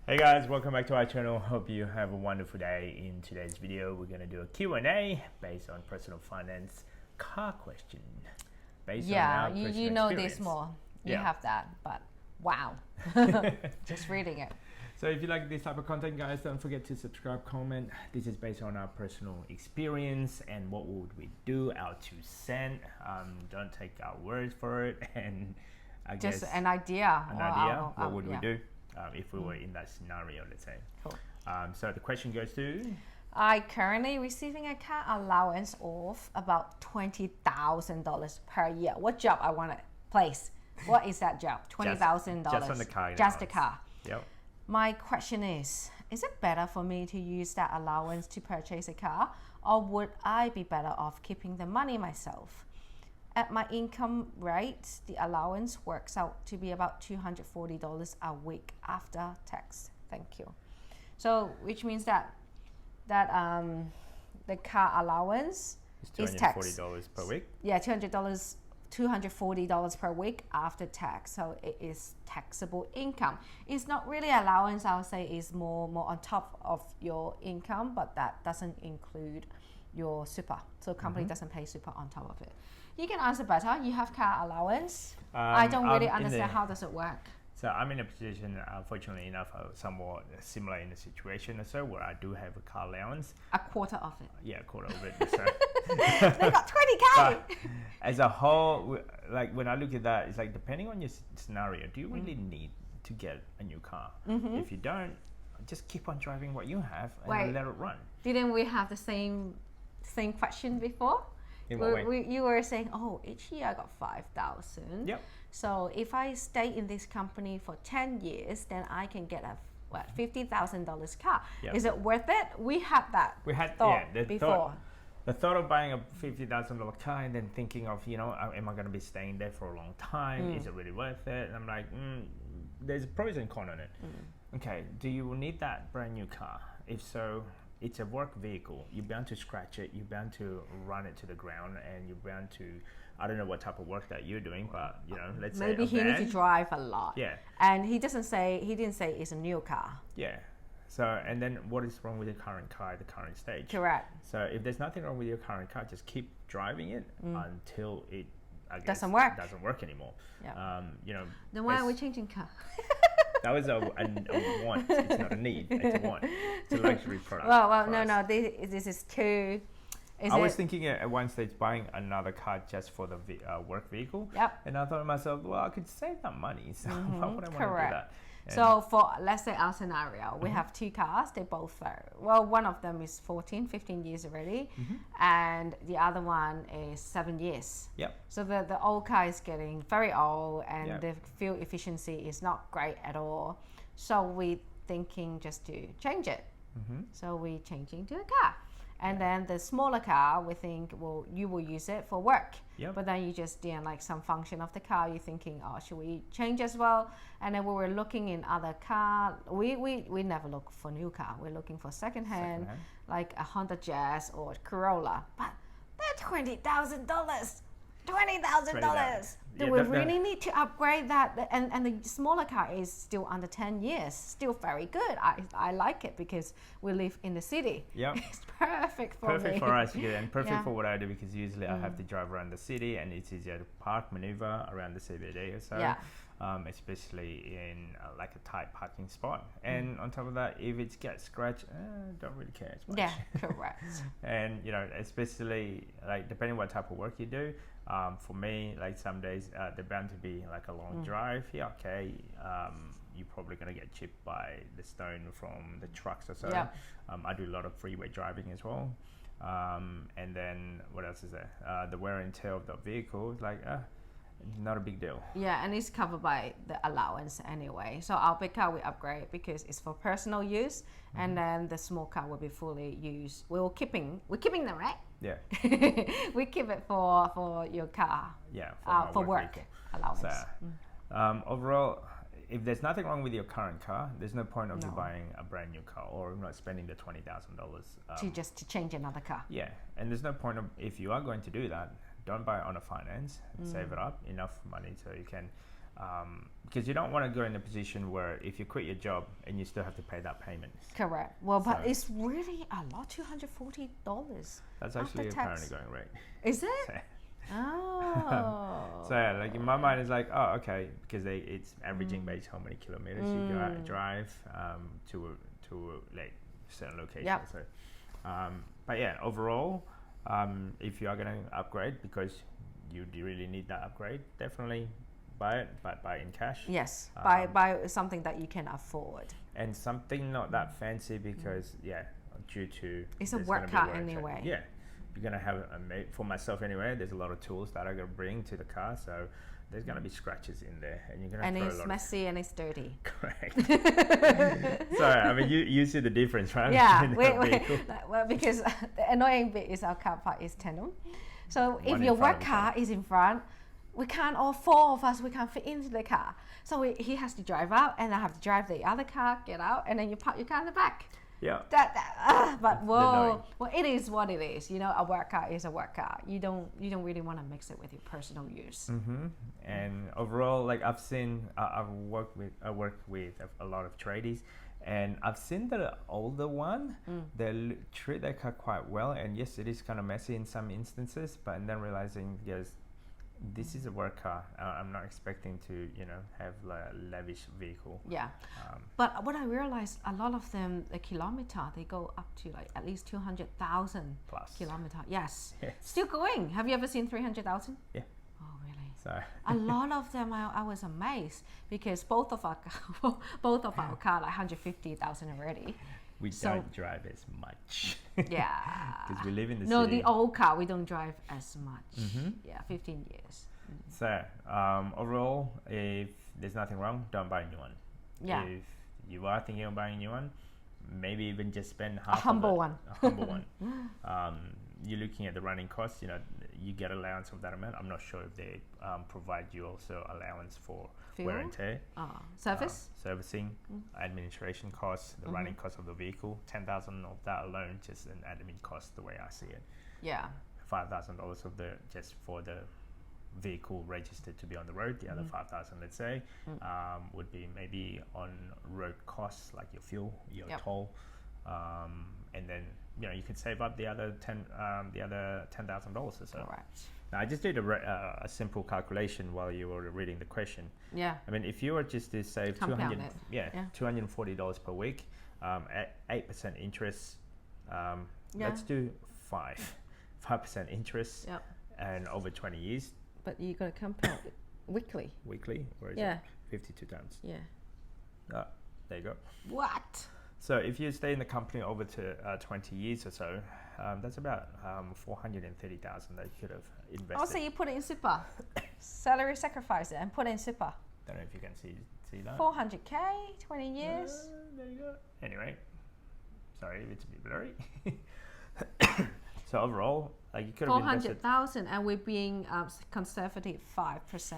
Hey guys, welcome back to our channel. Hope you have a wonderful day. In today's video, we're going to do a Q&A based on personal finance car question. Based on our personal you know experience. this more. You Yeah. have that, but wow. Just reading it. So if you like this type of content, guys, don't forget to subscribe, comment. This is based on our personal experience and what would we do, our 2 cents. Don't take our words for it. And I Just guess an idea. what would we do if we were in that scenario, let's say. Cool. So the question goes to... I currently receiving a car allowance of about $20,000 per year. What job I want to place? What is that job? $20,000. Just on the car. Just the car. Yep. My question is it better for me to use that allowance to purchase a car, or would I be better off keeping the money myself? At my income rate, the allowance works out to be about $240 a week after tax. Thank you. So, which means that the car allowance is taxed. $240 per week? Yeah, $240 per week after tax. So it is taxable income. It's not really allowance. I would say is more on top of your income, but that doesn't include your super. So company doesn't pay super on top of it. You can answer better. You have car allowance. I don't really understand how does it work. So I'm in a position, fortunately enough, somewhat similar in the situation or so, where I do have a car allowance. A quarter of it. Yeah, a quarter of it. So. They got 20K. As a whole, like when I look at that, it's like depending on your scenario, do you really need to get a new car? If you don't, just keep on driving what you have and let it run. Didn't we have the same question before? In what way? You were saying, oh, each year I got 5,000. Yep. So if I stay in this company for 10 years, then I can get a $50,000 car. Yep. Is it worth it? We had that thought before. The thought of buying a $50,000 car and then thinking of, am I going to be staying there for a long time? Is it really worth it? And I'm like, there's pros and cons on it. Okay, do you need that brand new car? If so, it's a work vehicle. You're bound to scratch it. You're bound to run it to the ground, and you're bound to, I don't know what type of work that you're doing, but let's say maybe he needs to drive a lot. Yeah. And he didn't say it's a new car. Yeah. So, and then what is wrong with your current car at the current stage? Correct. So if there's nothing wrong with your current car, just keep driving it until it, I guess, doesn't work anymore. Yeah. Then why are we changing car? That was a want. It's not a need. It's a want. It's a luxury product. Well, no. This is too. I was thinking at one stage buying another car just for the work vehicle. Yep. And I thought to myself, well, I could save that money. So why would I want to do that? And so for, let's say our scenario, we have two cars. They both one of them is 15 years already, and the other one is 7 years. Yep. So the old car is getting very old, and the fuel efficiency is not great at all. So we thinking just to change it. So we changing to a car. And then the smaller car, we think, well, you will use it for work. Yep. But then you just didn't like some function of the car. You're thinking, oh, should we change as well? And then we were looking in other car. We never look for new car. We're looking for secondhand, like a Honda Jazz or Corolla. But they're $20,000. $20,000. Do we really need to upgrade that? And the smaller car is still under 10 years, still very good. I like it because we live in the city. Yep. It's perfect for me. Perfect for us, and perfect for what I do, because usually I have to drive around the city, and it's easier to park, maneuver around the CBD or so. Yeah. Especially in like a tight parking spot. And on top of that, if it gets scratched, don't really care as much. Yeah, correct. And especially like depending what type of work you do. For me, like some days they're bound to be like a long drive. Yeah, okay. You're probably gonna get chipped by the stone from the trucks or so. Yeah. I do a lot of freeway driving as well. And then what else is there? The wear and tear of the vehicle is like not a big deal. Yeah, and it's covered by the allowance anyway. So our big car we upgrade because it's for personal use, and then the small car will be fully used. We're keeping them, right? Yeah. We keep it for your car. Yeah. For work allowance. So, overall, if there's nothing wrong with your current car, there's no point of you buying a brand new car or not spending the $20,000 to change another car. Yeah, and there's no point of, if you are going to do that, don't buy it on a finance. Save it up enough money so you can because you don't want to go in a position where if you quit your job and you still have to pay that payment. Correct. Well, but it's really a lot, $240. That's actually apparently going rate. Is it? Oh. So yeah, like in my mind, it's like, oh, okay, because it's averaging based how many kilometers you drive to like certain locations. Yep. So, but yeah, overall, if you are gonna upgrade because you really need that upgrade, definitely buy it, but buy it in cash. Yes, buy something that you can afford. And something not that fancy because due to it's a work car anyway. Yeah. You're gonna have for myself anyway. There's a lot of tools that I'm gonna bring to the car, so there's gonna be scratches in there, and you're gonna. And it's messy and it's dirty. Correct. So I mean, you see the difference, right? Yeah. Well, because the annoying bit is our car park is tandem. So if your work car is in front, we can't. All four of us, we can't fit into the car. So he has to drive out, and I have to drive the other car, get out, and then you park your car in the back. Yeah. But well, it is what it is. You know, a work car is a work car. You don't really want to mix it with your personal use. Mm-hmm. And overall, like I've seen, I work with a lot of tradies, and I've seen the older one. They treat their car quite well, and yes, it is kind of messy in some instances. But and then realizing, yes, this is a work car. I'm not expecting to, have a lavish vehicle. Yeah. But what I realized, a lot of them, the kilometer, they go up to like at least 200,000 plus kilometer. Yes. Still going. Have you ever seen 300,000? Yeah. Oh, really? So a lot of them, I was amazed because both of our car, like 150,000 already. We don't drive as much. Yeah. Because we live in the No, city. the old car, we don't drive as much. Yeah, 15 years. So, overall, if there's nothing wrong, don't buy a new one. Yeah. If you are thinking of buying a new one, maybe even just spend half a humble one. A humble one. You're looking at the running costs, you get allowance of that amount. I'm not sure if they provide you also allowance for Fuel? wear and tear. Service? Servicing, administration costs, the running cost of the vehicle. 10,000 of that alone, just an admin cost, the way I see it. Yeah. $5,000 of just for the vehicle registered to be on the road. The other 5,000, let's say, would be maybe on road costs like your fuel, your toll, and then you can save up the other $10,000 or so. Correct. Now, I just did a simple calculation while you were reading the question. Yeah. I mean, if you were just to save $240 per week at 8% interest, let's do 5% interest, and over 20 years. But you got to compound it weekly. Weekly, or is it 52 times? Yeah. There you go. What? So if you stay in the company over to 20 years or so, that's about 430,000 that you could have invested. Also, you put it in super. Salary sacrifice it and put it in super. Don't know if you can see that. 400k, 20 years. There you go. Anyway, sorry if it's a bit blurry. So overall, like you could have invested 400,000, and we're being conservative 5%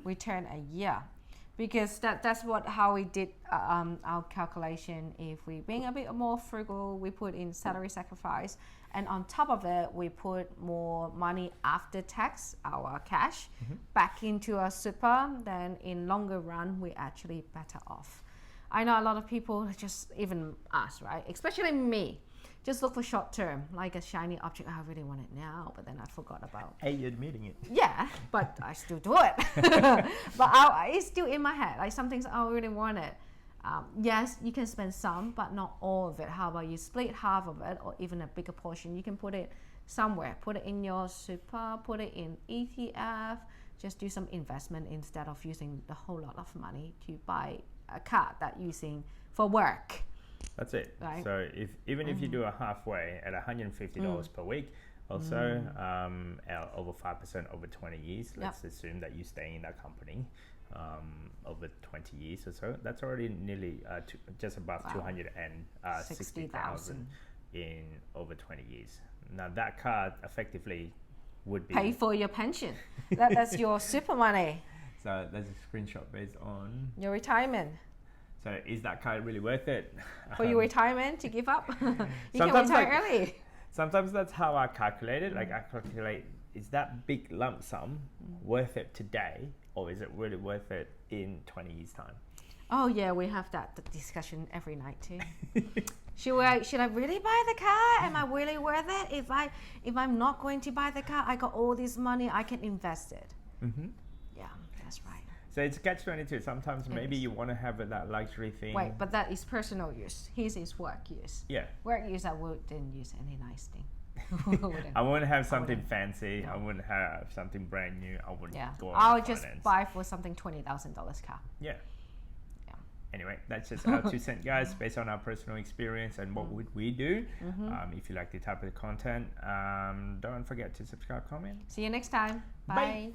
return a year, because that's how we did our calculation. If we being a bit more frugal, we put in salary sacrifice, and on top of it, we put more money after tax, our cash, back into our super. Then in longer run, we're actually better off. I know a lot of people, just even us, right? Especially me. Just look for short term, like a shiny object. I really want it now, but then I forgot about. Hey, you're admitting it. Yeah, but I still do it. But it's still in my head. Like some things I really want it. Yes, you can spend some, but not all of it. How about you split half of it, or even a bigger portion? You can put it somewhere. Put it in your super. Put it in ETF. Just do some investment instead of using the whole lot of money to buy a car that you're using for work. That's it. Right. So if you do a halfway at $150 per week, also over 5% over 20 years. Let's assume that you stay in that company over 20 years or so. That's already nearly just above 260,000 in over 20 years. Now that card effectively would be pay for your pension. That's your super money. So that's a screenshot based on your retirement. So is that card really worth it? For your retirement to give up? You can retire early. Sometimes that's how I calculate it. Like I calculate, is that big lump sum worth it today or is it really worth it in 20 years time? Oh yeah, we have that discussion every night too. Should I really buy the car? Am I really worth it? If I'm not going to buy the car, I got all this money, I can invest it. Yeah, that's right. So it's catch-22. Sometimes maybe you want to have that luxury thing. Wait, but that is personal use. His is work use. Yeah. Work use, I wouldn't use any nice thing. I wouldn't have something fancy. No. I wouldn't have something brand new. I wouldn't go on I would finance. Just buy for something $20,000 car. Yeah. Anyway, that's just our 2 cents, guys, based on our personal experience and what would we do. If you like the type of content, don't forget to subscribe, comment. See you next time. Bye. Bye.